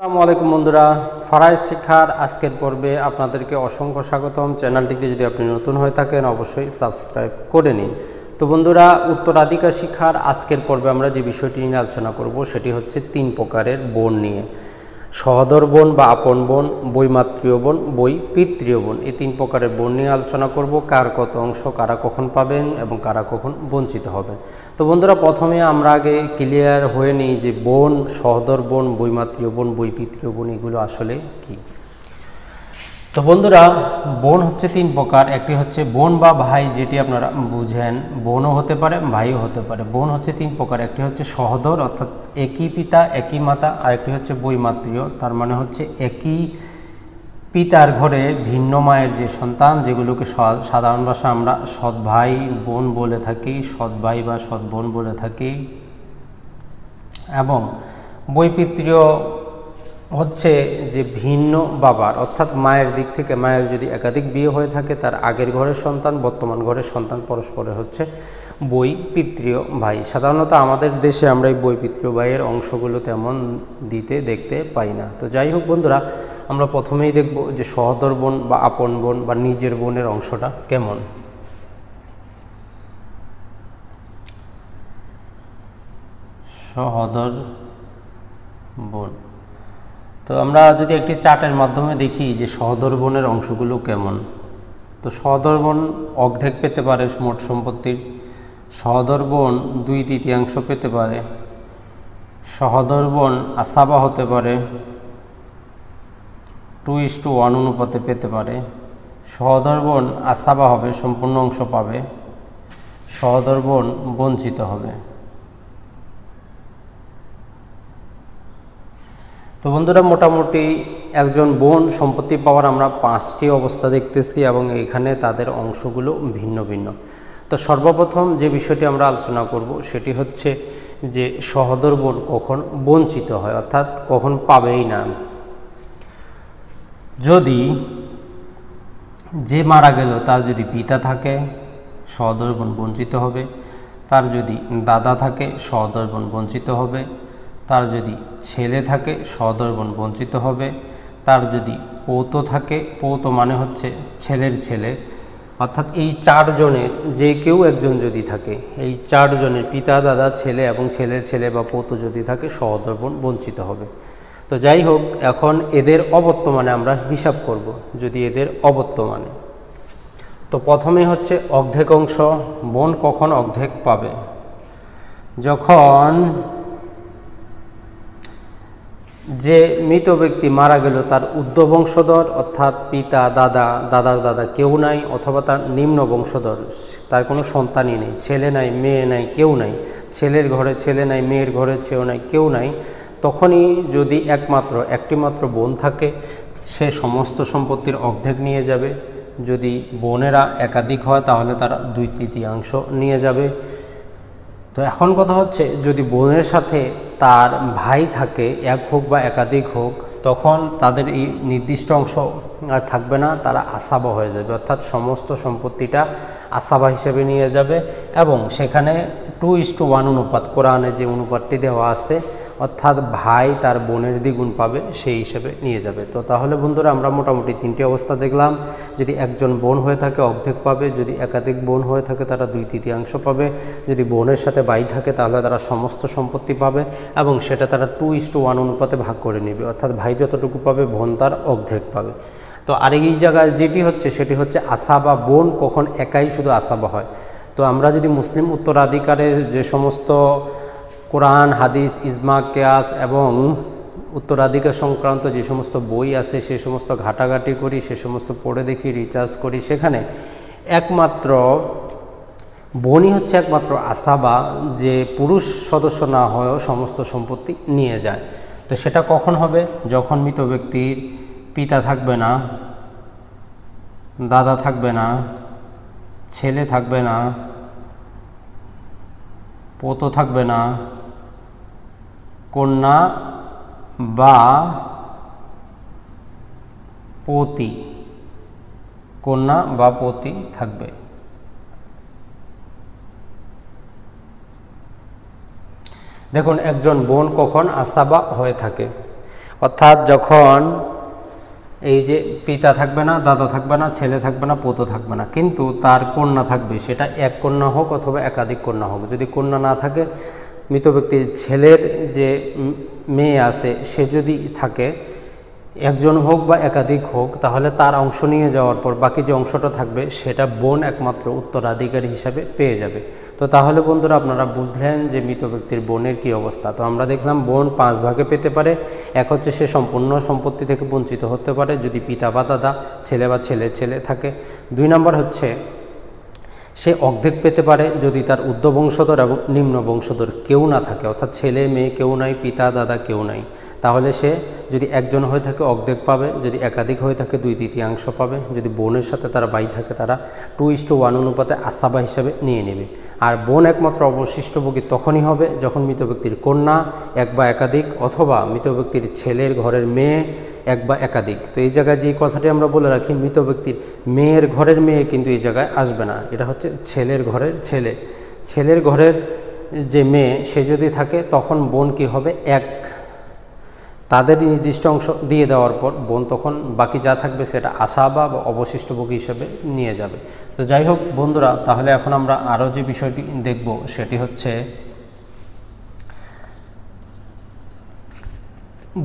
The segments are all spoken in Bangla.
আসসালামু আলাইকুম বন্ধুরা, ফারাইজ শিক্ষার আজকের পর্বে আপনাদেরকে অসংখ্য স্বাগতম। চ্যানেলটিতে যদি আপনি নতুন হয়ে থাকেন অবশ্যই সাবস্ক্রাইব করে নিন। তো বন্ধুরা, উত্তরাধিকার শিক্ষার আজকের পর্বে আমরা যে বিষয়টি নিয়ে আলোচনা করব সেটি হচ্ছে 3 প্রকারের বোন নিয়ে। সহোদর বোন বা আপন বোন, বৈমাতৃয় বোন, বৈপিতৃয় বোন, এই 3 প্রকারের বোন নিয়ে আলোচনা করব। কার কত অংশ, কারা কখন পাবেন এবং কারা কখন বঞ্চিত হবেন। তো বন্ধুরা, প্রথমে আমরা আগে ক্লিয়ার হয়ে নিই যে বোন, সহোদর বোন, বৈমাতৃয় বোন, বৈপিতৃয় বোন এগুলো আসলে কি। তো বন্ধুরা, বোন হচ্ছে 3 প্রকার। একটি হচ্ছে বোন বা ভাই, যেটি আপনারা বুঝেন, বোনও হতে পারে ভাইও হতে পারে। বোন হচ্ছে 3 প্রকার। একটি হচ্ছে সহোদর অর্থাৎ একই পিতা একই মাতা, আর একটি হচ্ছে বৈমাতৃয়, তার মানে হচ্ছে একই পিতার ঘরে ভিন্ন মায়ের যে সন্তান, যেগুলোকে সাধারণ ভাষা আমরা সৎ ভাই বোন বলে থাকি, সৎ ভাই বা সৎ বোন বলে থাকি। এবং বৈপিতৃয় হচ্ছে যে ভিন্ন বাবার, অর্থাৎ মায়ের দিক থেকে, মায়ের যদি একাধিক বিয়ে হয়ে থাকে, তার আগের ঘরের সন্তান বর্তমান ঘরের সন্তান পরস্পরের হচ্ছে বৈপিতৃয় ভাই। সাধারণত আমাদের দেশে আমরা এই বৈপিতৃয় ভাইয়ের অংশগুলো তেমন দেখতে পাই না। তো যাই হোক বন্ধুরা, আমরা প্রথমেই দেখব যে সহোদর বোন বা আপন বোন বা নিজের বোনের অংশটা কেমন। সহোদর বোন, তো আমরা যদি একটি চার্টের মাধ্যমে দেখি যে সহোদর বোনের অংশগুলো কেমন। তো সহোদর বোন অর্ধেক পেতে পারে মোট সম্পত্তির, সহোদর বোন 2/3 পেতে পারে, সহোদর বোন আসাবা হতে পারে, 2:1 অনুপাতে পেতে পারে, সহোদর বোন আসাবা হবে, সম্পূর্ণ অংশ পাবে, সহোদর বোন বঞ্চিত হবে। তো বন্ধুরা, মোটামুটি একজন বোন সম্পত্তি পাওয়ার আমরা 5টি অবস্থা দেখতেছি এবং এখানে তাদের অংশগুলো ভিন্ন ভিন্ন। তো সর্বপ্রথম যে বিষয়টি আমরা আলোচনা করব সেটি হচ্ছে যে সহোদর বোন কখন বঞ্চিত হয়, অর্থাৎ কখন পাবেই না। যদি যে মারা গেল তার যদি পিতা থাকে, সহোদর বোন বঞ্চিত হবে। তার যদি দাদা থাকে, সহোদর বোন বঞ্চিত হবে। তার যদি ছেলে থাকে, সহোদর বোন বঞ্চিত হবে। তার যদি পৌতো থাকে, পৌতো মানে হচ্ছে ছেলের ছেলে, অর্থাৎ এই 4 জনের যে কেউ একজন যদি থাকে, এই 4 জনের পিতা, দাদা, ছেলে এবং ছেলের ছেলে বা পৌতো যদি থাকে, সহোদর বোন বঞ্চিত হবে। তো যাই হোক, এখন এদের অবর্তমানে আমরা হিসাব করব। যদি এদের অবর্তমানে, তো প্রথমে হচ্ছে অর্ধেক অংশ। বোন কখন অর্ধেক পাবে? যখন যে মৃত ব্যক্তি মারা গেল তার ঊর্ধ্ব বংশধর, অর্থাৎ পিতা, দাদা, দাদার দাদা কেউ নাই, অথবা তার নিম্ন বংশধর, তার কোনো সন্তানই নেই, ছেলে নাই, মেয়ে নাই, কেউ নাই, ছেলের ঘরে ছেলে নাই, মেয়ের ঘরে ছেলে নাই, কেউ নাই, তখনই যদি একটি মাত্র বোন থাকে, সে সমস্ত সম্পত্তির অর্ধেক নিয়ে যাবে। যদি বোনেরা একাধিক হয় তাহলে তারা 2/3 নিয়ে যাবে। তো এখন কথা হচ্ছে, যদি বোনের সাথে তার ভাই থাকে, এক হোক বা একাধিক হোক, তখন তাদের এই নির্দিষ্ট অংশ আর থাকবে না, তারা আসাবা হয়ে যাবে, অর্থাৎ সমস্ত সম্পত্তিটা আসাবা হিসেবে নিয়ে যাবে। এবং সেখানে 2:1 অনুপাত, কোরআনে যে অনুপাতটি দেওয়া আছে, অর্থাৎ ভাই তার বোনের দ্বিগুণ পাবে, সেই হিসেবে নিয়ে যাবে। তো তাহলে বন্ধুরা, আমরা মোটামুটি 3টি অবস্থা দেখলাম। যদি একজন বোন হয়ে থাকে অর্ধেক পাবে, যদি একাধিক বোন হয়ে থাকে তারা 2/3 পাবে, যদি বোনের সাথে ভাই থাকে তাহলে তারা সমস্ত সম্পত্তি পাবে এবং সেটা তারা 2:1 অনুপাতে ভাগ করে নেবে, অর্থাৎ ভাই যতটুকু পাবে বোন তার অর্ধেক পাবে। তো আর এই জায়গায় যেটি হচ্ছে সেটি হচ্ছে আসাবা। বোন কখন একাই শুধু আসাবা হয়? তো আমরা যদি মুসলিম উত্তরাধিকারের যে সমস্ত কোরআন, হাদিস, ইজমা, কিয়াস এবং উত্তরাধিকার সংক্রান্ত যে সমস্ত বই আছে সে সমস্ত ঘাটাঘাটি করি, সে সমস্ত পড়ে দেখি, রিসার্চ করি, সেখানে একমাত্র বোনই হচ্ছে একমাত্র আসাবা, যে পুরুষ সদস্য না হয়েও সমস্ত সম্পত্তি নিয়ে যায়। তো সেটা কখন হবে? যখন মৃত ব্যক্তির পিতা থাকবে না, দাদা থাকবে না, ছেলে থাকবে না, পৌতো থাকবে না, কন্যা বা পতি, কন্যা বা পতি থাকবে। দেখুন, একজন বোন কখন আসাবা হয়ে থাকে? অর্থাৎ যখন এই যে পিতা থাকবে না, দাদা থাকবে না, ছেলে থাকবে না, পুত্র থাকবে না, কিন্তু তার কন্যা থাকবে, সেটা এক কন্যা হোক অথবা একাধিক কন্যা হোক। যদি কন্যা না থাকে, মৃত ব্যক্তির ছেলের যে মেয়ে আছে সে যদি থাকে, একজন হোক বা একাধিক হোক, তাহলে তার অংশ নিয়ে যাওয়ার পর বাকি যে অংশটা থাকবে সেটা বোন একমাত্র উত্তরাধিকারী হিসাবে পেয়ে যাবে। তো তাহলে বন্ধুরা আপনারা বুঝলেন যে মৃত ব্যক্তির বোনের কী অবস্থা। তো আমরা দেখলাম বোন 5 ভাগে পেতে পারে। এক হচ্ছে সে সম্পূর্ণ সম্পত্তি থেকে বঞ্চিত হতে পারে যদি পিতা বা দাদা, ছেলে বা ছেলে থাকে। 2 নম্বর হচ্ছে সে অর্ধেক পেতে পারে যদি তার ঊর্ধ্ব বংশধর এবং নিম্ন বংশধর কেউ না থাকে, অর্থাৎ ছেলে মেয়ে কেউ নাই, পিতা দাদা কেউ নাই, তাহলে সে যদি একজন হয়ে থাকে অর্ধেক পাবে, যদি একাধিক হয়ে থাকে 2/3 পাবে, যদি বোনের সাথে তারা ভাই থাকে তারা 2:1 অনুপাতে আসাবা হিসাবে নিয়ে নেবে। আর বোন একমাত্র অবশিষ্টভোগী তখনই হবে যখন মৃত ব্যক্তির কন্যা এক বা একাধিক, অথবা মৃত ব্যক্তির ছেলের ঘরের মেয়ে এক বা একাধিক। তো এই জায়গায় যে কথাটি আমরা বলে রাখি, মৃত ব্যক্তির মেয়ের ঘরের মেয়ে কিন্তু এই জায়গায় আসবে না, এটা হচ্ছে ছেলের ঘরের ছেলে। ছেলের ঘরের যে মেয়ে সে যদি থাকে তখন বোন কি হবে, তাদের নির্দিষ্ট অংশ দিয়ে দেওয়ার পর বোন তখন বাকি যা থাকবে সেটা আসাবা বা অবশিষ্টভোগী হিসেবে নিয়ে যাবে। তো যাই হোক বন্ধুরা, তাহলে এখন আমরা আরও যে বিষয়টি দেখব সেটি হচ্ছে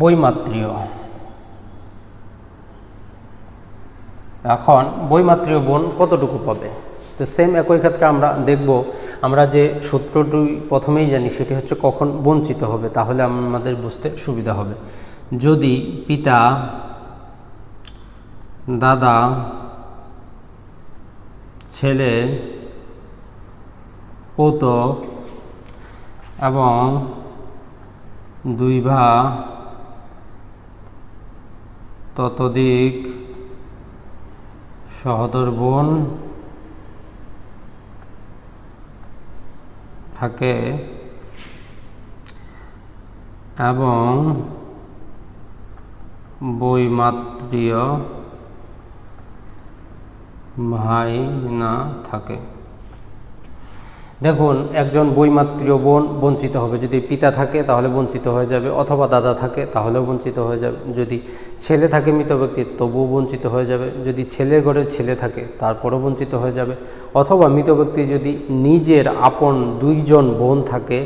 বৈমাত্রীয়। এখন বৈমাত্রীয় বোন কতটুকু পাবে? তো সেম একই ক্ষেত্রে আমরা দেখব, আমরা যে সূত্রটি প্রথমেই জানি সেটি হচ্ছে কখন বঞ্চিত হবে, তাহলে আমাদের বুঝতে সুবিধা হবে। যদি পিতা, দাদা, ছেলে, পৌত্র এবং 2 বা ততোধিক সহোদর বোন থাকে এবং বৈমাত্রীয় ভাই না থাকে। দেখুন, একজন বৈমাত্রীয় বোন বঞ্চিত হবে। যদি পিতা থাকে তাহলে বঞ্চিত হয়ে যাবে, অথবা দাদা থাকে তাহলেও বঞ্চিত হয়ে যাবে। যদি ছেলে থাকে মৃত ব্যক্তির তবুও বঞ্চিত হয়ে যাবে। যদি ছেলের ঘরের ছেলে থাকে তারপরেও বঞ্চিত হয়ে যাবে। অথবা মৃত ব্যক্তি যদি নিজের আপন 2 জন বোন থাকে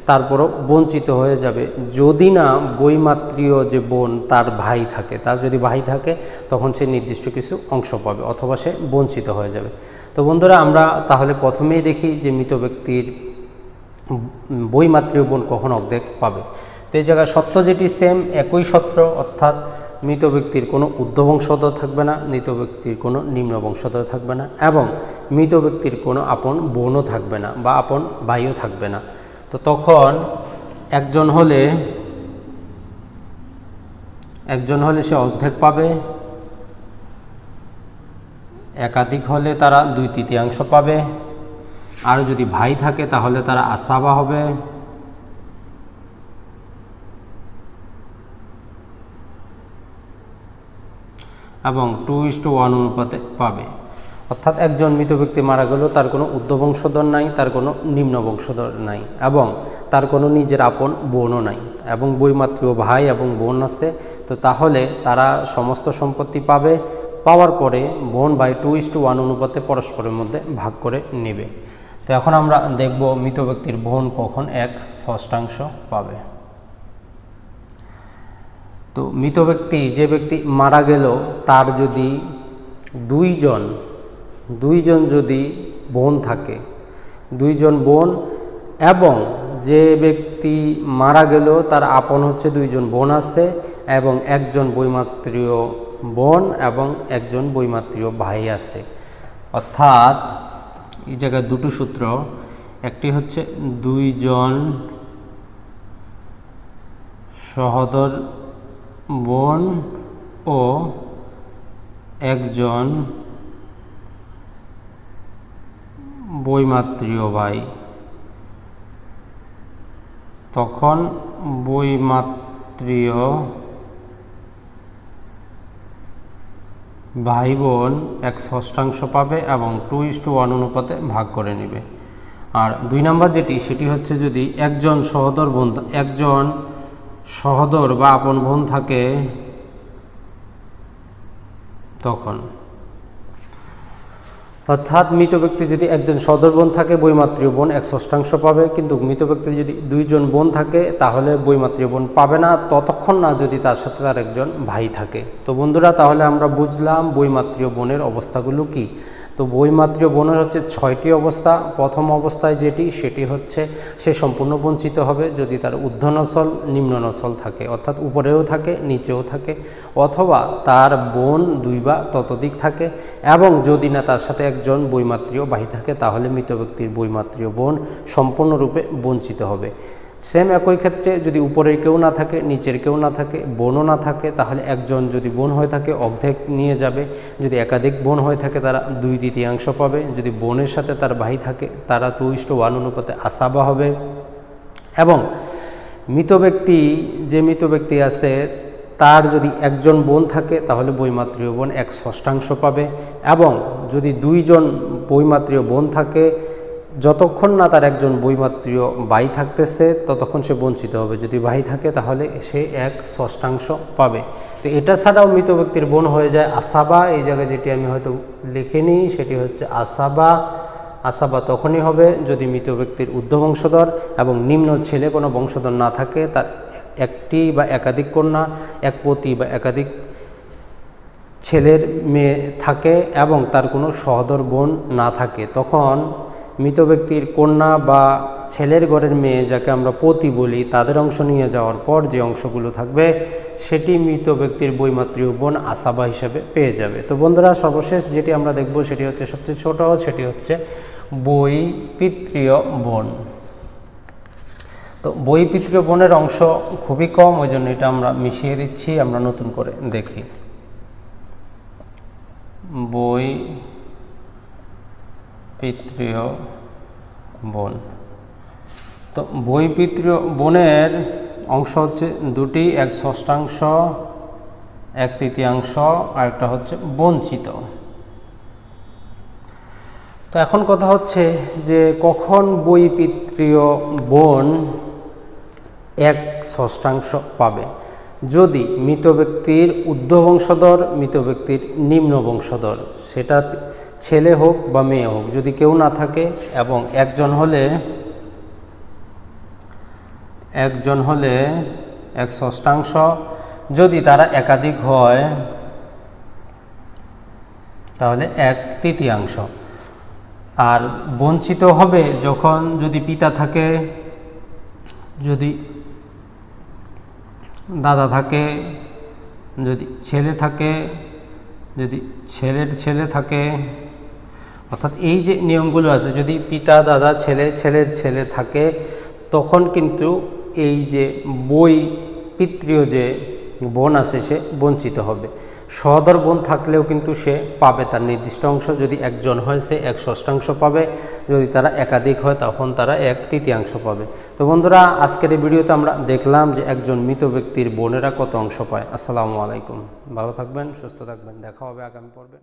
তারপরও বঞ্চিত হয়ে যাবে, যদি না বৈমাত্রীয় যে বোন তার ভাই থাকে। তার যদি ভাই থাকে তখন সে নির্দিষ্ট কিছু অংশ পাবে, অথবা সে বঞ্চিত হয়ে যাবে। তো বন্ধুরা, আমরা তাহলে প্রথমেই দেখি যে মৃত ব্যক্তির বৈমাত্রীয় বোন কখন অর্ধেক পাবে। তো এই জায়গায় সত্য যেটি সেম, একই সত্য, অর্থাৎ মৃত ব্যক্তির কোনো ঊর্ধ্ব বংশধর থাকবে না, মৃত ব্যক্তির কোনো নিম্ন বংশধর থাকবে না, এবং মৃত ব্যক্তির কোনো আপন বোনও থাকবে না বা আপন ভাইও থাকবে না। তো তখন একজন হলে সে অর্ধেক পাবে, একাধিক হলে তারা 2/3 পাবে, আর যদি ভাই থাকে তাহলে তারা আসাবা হবে, এবং 2:1 অনুপাতে পাবে। অর্থাৎ একজন মৃত ব্যক্তি মারা গেল, তার কোনো ঊর্ধ্ব বংশধর নাই, তার কোনো নিম্ন বংশধর নাই, এবং তার কোনো নিজের আপন বোনও নাই, এবং বৈমাত্রীয় ভাই এবং বোন আছে। তো তাহলে তারা সমস্ত সম্পত্তি পাবে, পাওয়ার পরে বোন ভাই 2:1 অনুপাতে পরস্পরের মধ্যে ভাগ করে নেবে। তো এখন আমরা দেখব মৃত ব্যক্তির বোন কখন 1/6 পাবে। তো মৃত ব্যক্তি, যে ব্যক্তি মারা গেল, তার যদি 2 জন যদি বোন থাকে, 2 জন বোন, এবং যে ব্যক্তি মারা গেল তার আপন হচ্ছে 2 জন বোন আছে, এবং একজন বৈমাত্রীয় বোন এবং একজন বৈমাত্রীয় ভাই আছে। অর্থাৎ এই জায়গায় 2টো সূত্র, একটি হচ্ছে 2 জন সহোদর বোন ও একজন বৈমাত্রীয় ভাই। তখন বৈমাত্রীয় ভাই বোন 1/6 পাবে এবং 2:1 অনুপাতে ভাগ করে নেবে। আর 2 নম্বর যেটি, সেটি হচ্ছে যদি একজন সহোদর বোন, একজন সহোদর বা আপন বোন থাকে তখন, অর্থাৎ মৃত ব্যক্তি যদি একজন সহোদর বোন থাকে বৈমাত্রীয় বোন 1/6 পাবে, কিন্তু মৃত ব্যক্তি যদি 2 জন বোন থাকে তাহলে বৈমাত্রীয় বোন পাবে না, ততক্ষণ না যদি তার সাথে তার একজন ভাই থাকে। তো বন্ধুরা, তাহলে আমরা বুঝলাম বৈমাত্রীয় বোনের অবস্থাগুলো কি। তো বৈমাত্রীয় বোনের হচ্ছে 6টি অবস্থা। প্রথম অবস্থায় সেটি হচ্ছে সে সম্পূর্ণ বঞ্চিত হবে যদি তার ঊর্ধ্ব নসল নিম্ন নসল থাকে, অর্থাৎ উপরেও থাকে নিচেও থাকে, অথবা তার বোন 2 বা ততোধিক থাকে, এবং যদি না তার সাথে একজন বৈমাত্রীয় ভাই থাকে তাহলে মৃত ব্যক্তির বৈমাত্রীয় বোন সম্পূর্ণরূপে বঞ্চিত হবে। সেম একই ক্ষেত্রে যদি উপরের কেউ না থাকে, নিচের কেউ না থাকে, বোনও না থাকে, তাহলে একজন যদি বোন হয়ে থাকে অর্ধেক নিয়ে যাবে, যদি একাধিক বোন হয়ে থাকে তারা 2/3 পাবে, যদি বোনের সাথে তার ভাই থাকে তারা 2:1 অনুপাতে আসাবা হবে। এবং মৃত ব্যক্তি আছে তার যদি একজন বোন থাকে তাহলে বৈমাত্রীয় বোন 1/6 পাবে, এবং যদি 2 জন বৈমাত্রীয় বোন থাকে, যতক্ষণ না তার একজন বৈমাত্রীয় ভাই থাকতেছে ততক্ষণ সে বঞ্চিত হবে। যদি ভাই থাকে তাহলে সে 1/6 পাবে। তো এটা ছাড়াও মৃত ব্যক্তির বোন হয়ে যায় আসাবা। এই জায়গায় যেটি আমি হয়তো লিখিনি সেটি হচ্ছে আসাবা। আসাবা তখনই হবে যদি মৃত ব্যক্তির ঊর্ধ্ব বংশধর এবং নিম্ন ছেলে কোনো বংশধর না থাকে, তার একটি বা একাধিক কন্যা, এক পতি বা একাধিক ছেলের মেয়ে থাকে এবং তার কোনো সহোদর বোন না থাকে। তখন মৃত ব্যক্তির কন্যা বা ছেলের ঘরের মেয়ে, যাকে আমরা পতি বলি, তাদের অংশ নিয়ে যাওয়ার পর যে অংশগুলো থাকবে সেটি মৃত ব্যক্তির বৈমাত্রীয় বোন আসাবা হিসেবে পেয়ে যাবে। তো বন্ধুরা, সর্বশেষ যেটি আমরা দেখব সেটি হচ্ছে সবচেয়ে ছোট, সেটি হচ্ছে বৈপিত্রীয় বোন। তো বৈপিত্রীয় বোনের অংশ খুবই কম, ওই জন্য এটা আমরা মিশিয়ে দিচ্ছি। আমরা নতুন করে দেখি বৈপিত্রীয় বোন। তো বৈপিত্রীয় বোনের অংশ হচ্ছে 2টি, 1/6, 1/3, আর একটা হচ্ছে বঞ্চিত। তো এখন কথা হচ্ছে যে কখন বৈপিত্রীয় বোন 1/6 পাবে? যদি মৃত ব্যক্তির ঊর্ধ্ব বংশধর, মৃত ব্যক্তির নিম্ন বংশধর, সেটা ছেলে হোক বা মেয়ে হোক, যদি কেউ না থাকে এবং একজন হলে 1/6, যদি তারা একাধিক হয় তাহলে 1/3। আর বঞ্চিত হবে যখন যদি পিতা থাকে, যদি দাদা থাকে, যদি ছেলে থাকে, যদি ছেলের ছেলে থাকে, অর্থাৎ এই যে নিয়মগুলো আছে, যদি পিতা, দাদা, ছেলের ছেলে থাকে, তখন কিন্তু এই যে বৈপিত্রীয় যে বোন আছে সে বঞ্চিত হবে। সহোদর বোন থাকলেও কিন্তু সে পাবে তার নির্দিষ্ট অংশ। যদি একজন হয় সে 1/6 পাবে, যদি তারা একাধিক হয় তখন তারা 1/3 পাবে। তো বন্ধুরা, আজকের এই ভিডিওতে আমরা দেখলাম যে একজন মৃত ব্যক্তির বোনেরা কত অংশ পায়। আসসালামু আলাইকুম, ভালো থাকবেন, সুস্থ থাকবেন, দেখা হবে আগামী পর্বে।